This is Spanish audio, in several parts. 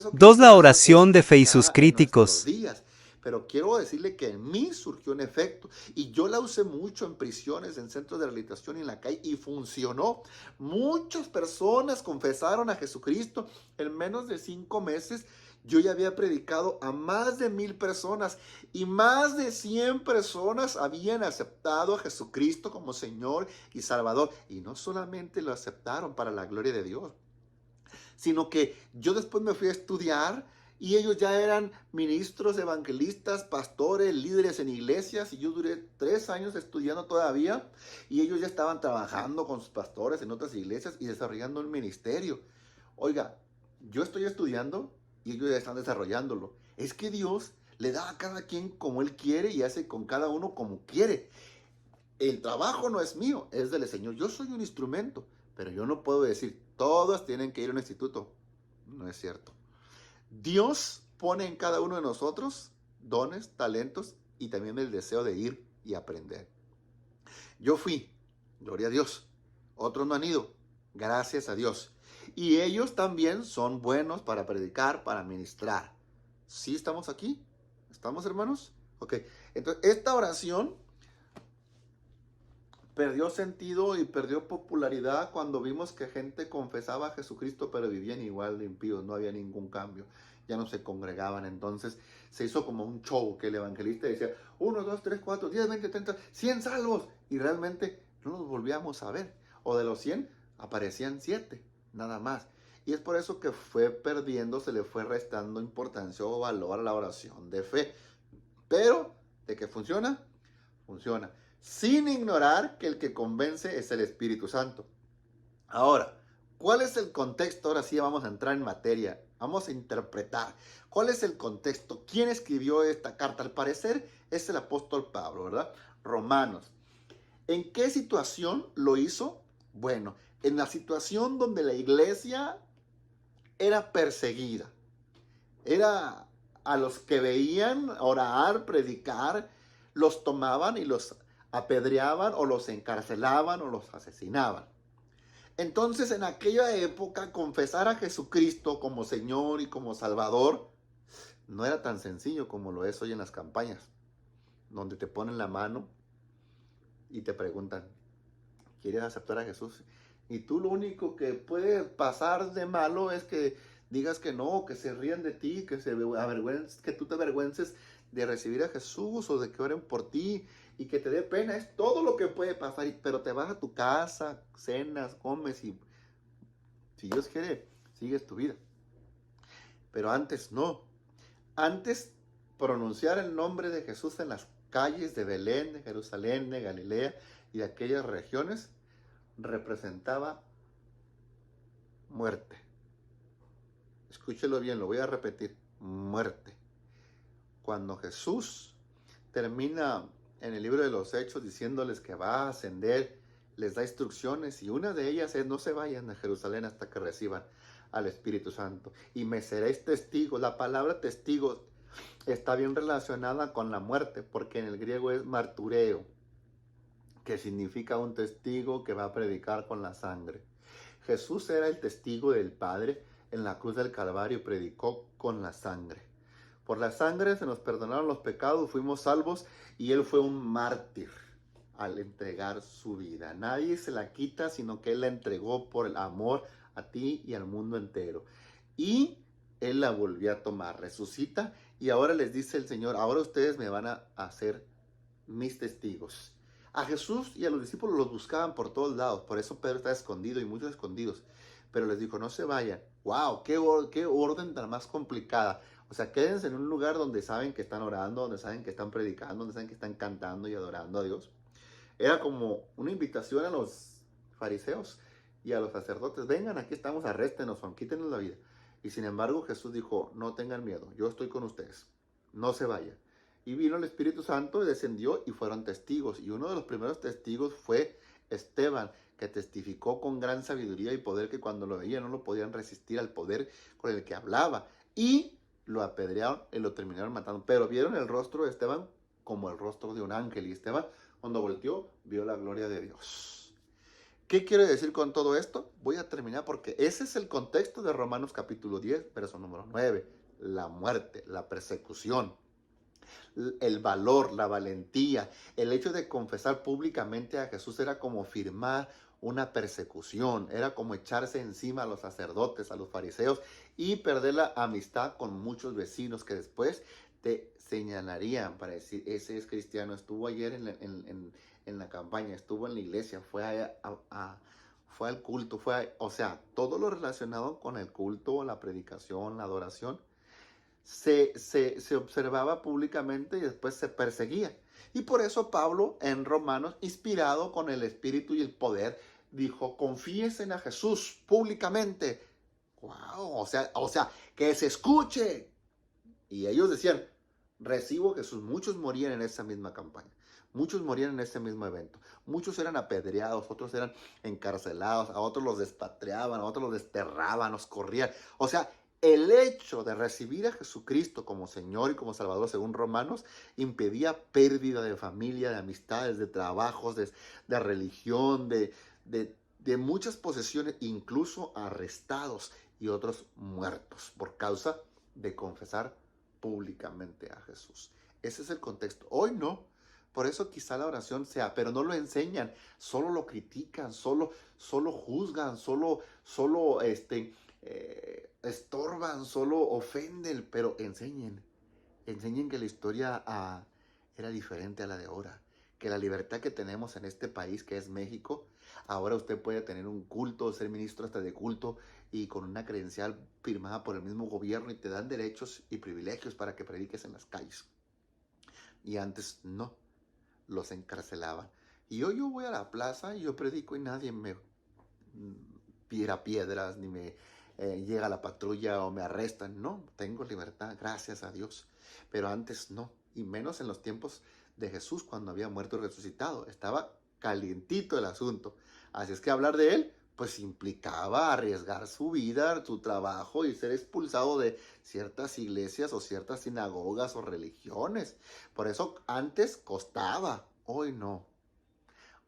2. La Cristo es oración de fe y sus aplicada en nuestros críticos. días. Pero quiero decirle que en mí surgió un efecto y yo la usé mucho en prisiones, en centros de rehabilitación y en la calle y funcionó. Muchas personas confesaron a Jesucristo. En menos de 5 meses yo ya había predicado a más de 1,000 personas y más de 100 personas habían aceptado a Jesucristo como Señor y Salvador. Y no solamente lo aceptaron para la gloria de Dios, sino que yo después me fui a estudiar y ellos ya eran ministros, evangelistas, pastores, líderes en iglesias, y yo duré 3 años estudiando todavía, y ellos ya estaban trabajando con sus pastores en otras iglesias y desarrollando un ministerio. Oiga, yo estoy estudiando y ellos ya están desarrollándolo. Es que Dios le da a cada quien como Él quiere y hace con cada uno como quiere. El trabajo no es mío, es del Señor. Yo soy un instrumento, pero yo no puedo decir, todos tienen que ir a un instituto. No es cierto. Dios pone en cada uno de nosotros dones, talentos y también el deseo de ir y aprender. Yo fui, gloria a Dios. Otros no han ido, gracias a Dios. Y ellos también son buenos para predicar, para ministrar. ¿Sí estamos aquí? ¿Estamos, hermanos? Ok. Entonces, esta oración perdió sentido y perdió popularidad cuando vimos que gente confesaba a Jesucristo pero vivían igual de impíos, no había ningún cambio, ya no se congregaban. Entonces se hizo como un show que el evangelista decía 1, 2, 3, 4, 10, 20, 30, 100 salvos, y realmente no los volvíamos a ver, o de los 100 aparecían 7 nada más. Y es por eso que fue perdiendo, se le fue restando importancia o valor a la oración de fe. Pero de que funciona, funciona, sin ignorar que el que convence es el Espíritu Santo. Ahora, ¿cuál es el contexto? Ahora sí vamos a entrar en materia, vamos a interpretar. ¿Cuál es el contexto? ¿Quién escribió esta carta? Al parecer es el apóstol Pablo, ¿verdad? Romanos. ¿En qué situación lo hizo? Bueno, en la situación donde la iglesia era perseguida. Era a los que veían orar, predicar, los tomaban y los apedreaban o los encarcelaban o los asesinaban. Entonces, en aquella época, confesar a Jesucristo como Señor y como Salvador no era tan sencillo como lo es hoy en las campañas, donde te ponen la mano y te preguntan, ¿quieres aceptar a Jesús? Y tú lo único que puede pasar de malo es que digas que no, que se rían de ti, que tú te avergüences de recibir a Jesús o de que oren por ti y que te dé pena. Es todo lo que puede pasar, pero te vas a tu casa, cenas, comes y si Dios quiere, sigues tu vida. Pero antes no. Antes pronunciar el nombre de Jesús en las calles de Belén, de Jerusalén, de Galilea y de aquellas regiones representaba muerte. Escúchelo bien, lo voy a repetir, muerte. Cuando Jesús termina en el libro de los Hechos diciéndoles que va a ascender, les da instrucciones y una de ellas es no se vayan a Jerusalén hasta que reciban al Espíritu Santo y me seréis testigos. La palabra testigo está bien relacionada con la muerte porque en el griego es martureo, que significa un testigo que va a predicar con la sangre. Jesús era el testigo del Padre en la cruz del Calvario y predicó con la sangre. Por la sangre se nos perdonaron los pecados, fuimos salvos y Él fue un mártir al entregar su vida. Nadie se la quita, sino que Él la entregó por el amor a ti y al mundo entero. Y Él la volvió a tomar, resucita y ahora les dice el Señor, ahora ustedes me van a hacer mis testigos. A Jesús y a los discípulos los buscaban por todos lados, por eso Pedro está escondido y muchos escondidos, pero les dijo, no se vayan. ¡Wow! ¡Qué orden tan más complicada! O sea, quédense en un lugar donde saben que están orando, donde saben que están predicando, donde saben que están cantando y adorando a Dios. Era como una invitación a los fariseos y a los sacerdotes, vengan, aquí estamos, arréstenos, quítenos la vida. Y sin embargo Jesús dijo, no tengan miedo, yo estoy con ustedes, no se vayan. Y vino el Espíritu Santo y descendió y fueron testigos. Y uno de los primeros testigos fue Esteban, que testificó con gran sabiduría y poder que cuando lo veían no lo podían resistir al poder con el que hablaba. Y lo apedrearon y lo terminaron matando. Pero vieron el rostro de Esteban como el rostro de un ángel. Y Esteban, cuando volteó, vio la gloria de Dios. ¿Qué quiero decir con todo esto? Voy a terminar porque ese es el contexto de Romanos capítulo 10, verso número 9. La muerte, la persecución, el valor, la valentía, el hecho de confesar públicamente a Jesús era como firmar una persecución, era como echarse encima a los sacerdotes, a los fariseos y perder la amistad con muchos vecinos que después te señalarían para decir, ese es cristiano, estuvo ayer en la campaña, estuvo en la iglesia, fue al culto, o sea, todo lo relacionado con el culto, la predicación, la adoración, se observaba públicamente y después se perseguía. Y por eso Pablo en Romanos, inspirado con el espíritu y el poder, dijo, confiesen a Jesús públicamente. Wow, o sea, que se escuche. Y ellos decían, recibo a Jesús. Muchos morían en esa misma campaña. Muchos morían en ese mismo evento. Muchos eran apedreados, otros eran encarcelados, a otros los despatriaban, a otros los desterraban, los corrían. O sea, el hecho de recibir a Jesucristo como Señor y como Salvador, según Romanos, impedía pérdida de familia, de amistades, de trabajos, de religión, de muchas posesiones, incluso arrestados y otros muertos por causa de confesar públicamente a Jesús. Ese es el contexto. Hoy no. Por eso quizá la oración sea, pero no lo enseñan, solo lo critican, solo juzgan, solo estorban, solo ofenden, pero enseñen que la historia era diferente a la de ahora, que la libertad que tenemos en este país que es México, ahora usted puede tener un culto, ser ministro hasta de culto y con una credencial firmada por el mismo gobierno y te dan derechos y privilegios para que prediques en las calles. Y antes no, los encarcelaban. Y hoy yo voy a la plaza y yo predico y nadie me tira piedras ni me llega la patrulla o me arrestan. No, tengo libertad, gracias a Dios. Pero antes no, y menos en los tiempos de Jesús cuando había muerto y resucitado. Estaba calientito el asunto. Así es que hablar de él pues implicaba arriesgar su vida, su trabajo y ser expulsado de ciertas iglesias o ciertas sinagogas o religiones. Por eso antes costaba, hoy no.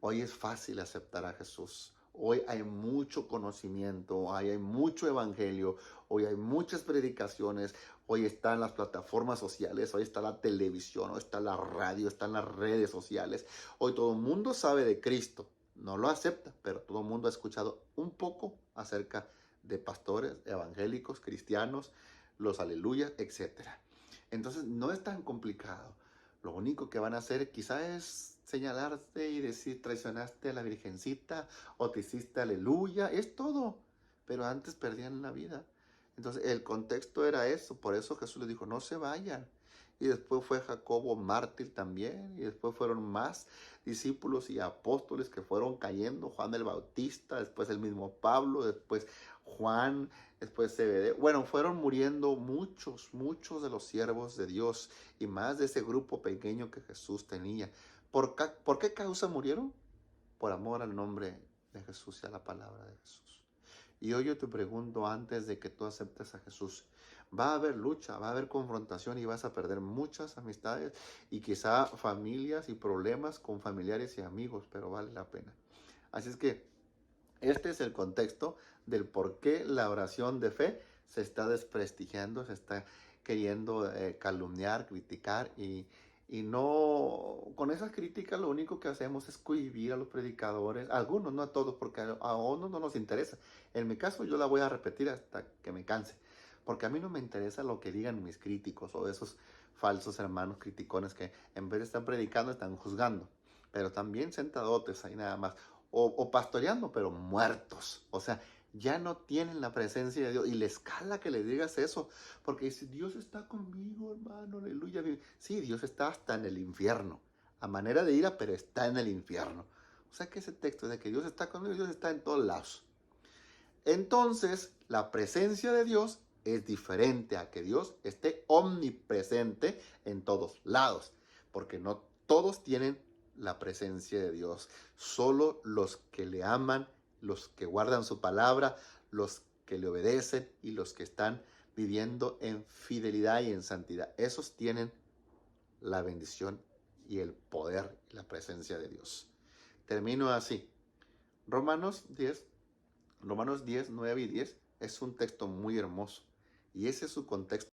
Hoy es fácil aceptar a Jesús. Hoy hay mucho conocimiento, hoy hay mucho evangelio, hoy hay muchas predicaciones, hoy están las plataformas sociales, hoy está la televisión, hoy está la radio, están las redes sociales. Hoy todo el mundo sabe de Cristo. No lo acepta, pero todo el mundo ha escuchado un poco acerca de pastores, evangélicos, cristianos, los aleluyas, etc. Entonces no es tan complicado. Lo único que van a hacer quizás es señalarte y decir traicionaste a la Virgencita o te hiciste aleluya, es todo. Pero antes perdían la vida. Entonces el contexto era eso, por eso Jesús les dijo, no se vayan. Y después fue Jacobo mártir también, y después fueron más discípulos y apóstoles que fueron cayendo, Juan el Bautista, después el mismo Pablo, después Juan, después Zebedeo. Bueno, fueron muriendo muchos de los siervos de Dios y más de ese grupo pequeño que Jesús tenía. ¿Por qué causa murieron? Por amor al nombre de Jesús y a la palabra de Jesús. Y hoy yo te pregunto, antes de que tú aceptes a Jesús, va a haber lucha, va a haber confrontación y vas a perder muchas amistades y quizá familias y problemas con familiares y amigos, pero vale la pena. Así es que este es el contexto del por qué la oración de fe se está desprestigiando, se está queriendo calumniar, criticar y no, con esas críticas lo único que hacemos es cohibir a los predicadores, a algunos, no a todos, porque a unos no nos interesa. En mi caso yo la voy a repetir hasta que me canse, porque a mí no me interesa lo que digan mis críticos o esos falsos hermanos criticones que en vez de estar predicando están juzgando, pero también sentadotes ahí nada más, o pastoreando, pero muertos, o sea, ya no tienen la presencia de Dios y les cala que les digas eso, porque dice, Dios está conmigo, hermano, aleluya. Sí, Dios está hasta en el infierno, a manera de ira, pero está en el infierno. O sea que ese texto de que Dios está conmigo, Dios está en todos lados. Entonces, la presencia de Dios es diferente a que Dios esté omnipresente en todos lados, porque no todos tienen la presencia de Dios, solo los que le aman, los que guardan su palabra, los que le obedecen y los que están viviendo en fidelidad y en santidad. Esos tienen la bendición y el poder y la presencia de Dios. Termino así. Romanos 10, Romanos 10, 9 y 10 es un texto muy hermoso y ese es su contexto